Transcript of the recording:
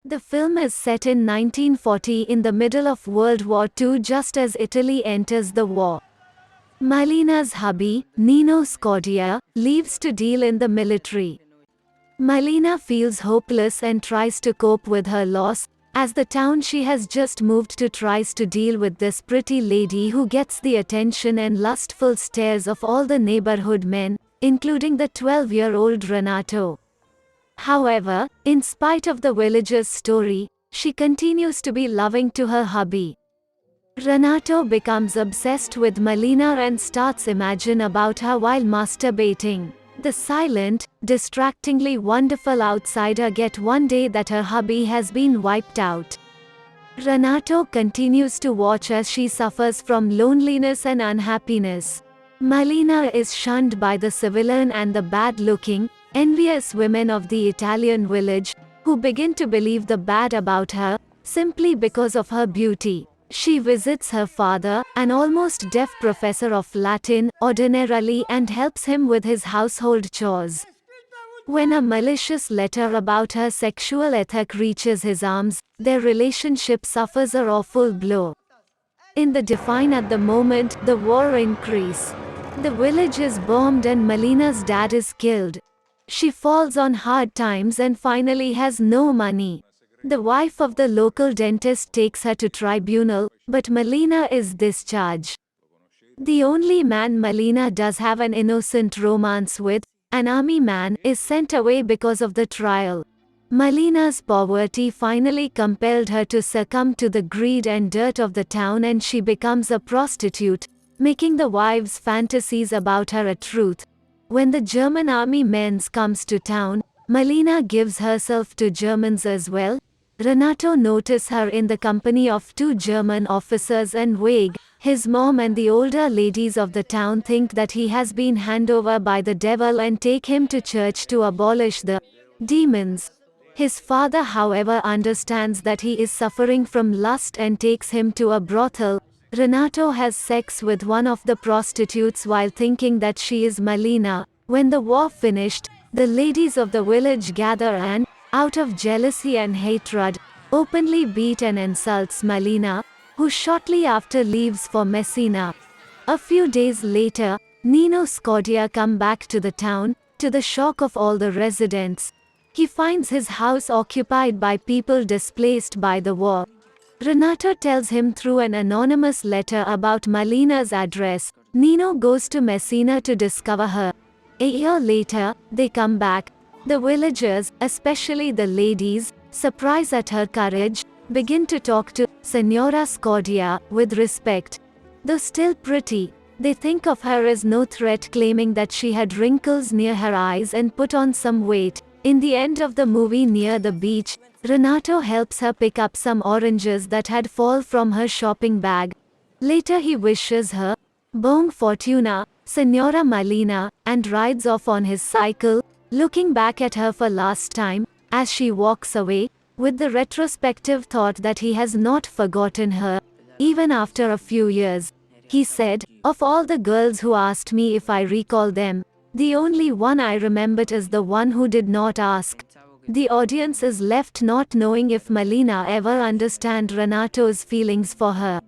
The film is set in 1940 in the middle of World War II, just as Italy enters the war. Malina's hubby, Nino Scodia, leaves to deal in the military. Malina feels hopeless and tries to cope with her loss, as the town she has just moved to tries to deal with this pretty lady who gets the attention and lustful stares of all the neighborhood men, including the 12-year-old Renato. However, in spite of the villager's story, she continues to be loving to her hubby. Renato becomes obsessed with Malina and starts imagine about her while masturbating. The silent, distractingly wonderful outsider gets one day that her hubby has been wiped out. Renato continues to watch as she suffers from loneliness and unhappiness. Malina is shunned by the civilian and the bad-looking, envious women of the Italian village, who begin to believe the bad about her, simply because of her beauty. She visits her father, an almost deaf professor of Latin, ordinarily, and helps him with his household chores. When a malicious letter about her sexual ethic reaches his arms, their relationship suffers an awful blow. In the define at the moment, the war increase. The village is bombed and Malina's dad is killed. She falls on hard times and finally has no money. The wife of the local dentist takes her to tribunal, but Malina is discharged. The only man Malina does have an innocent romance with, an army man, is sent away because of the trial. Malina's poverty finally compelled her to succumb to the greed and dirt of the town, and she becomes a prostitute, making the wives' fantasies about her a truth. When the German army men comes to town, Malina gives herself to Germans as well. Renato notices her in the company of two German officers and Weig, his mom, and the older ladies of the town think that he has been handed over by the devil and take him to church to abolish the demons. His father, however, understands that he is suffering from lust and takes him to a brothel. Renato has sex with one of the prostitutes while thinking that she is Malina. When the war finished, the ladies of the village gather and, out of jealousy and hatred, openly beat and insults Malina, who shortly after leaves for Messina. A few days later, Nino Scodia comes back to the town, to the shock of all the residents. He finds his house occupied by people displaced by the war. Renato tells him through an anonymous letter about Malina's address. Nino goes to Messina to discover her. A year later, they come back. The villagers, especially the ladies, surprised at her courage, begin to talk to Signora Scodia with respect. Though still pretty, they think of her as no threat, claiming that she had wrinkles near her eyes and put on some weight. In the end of the movie, near the beach, Renato helps her pick up some oranges that had fallen from her shopping bag. Later he wishes her buon fortuna, Signora Malina, and rides off on his cycle, looking back at her for last time, as she walks away, with the retrospective thought that he has not forgotten her, even after a few years. He said, "Of all the girls who asked me if I recall them, the only one I remembered is the one who did not ask." The audience is left not knowing if Malina ever understands Renato's feelings for her.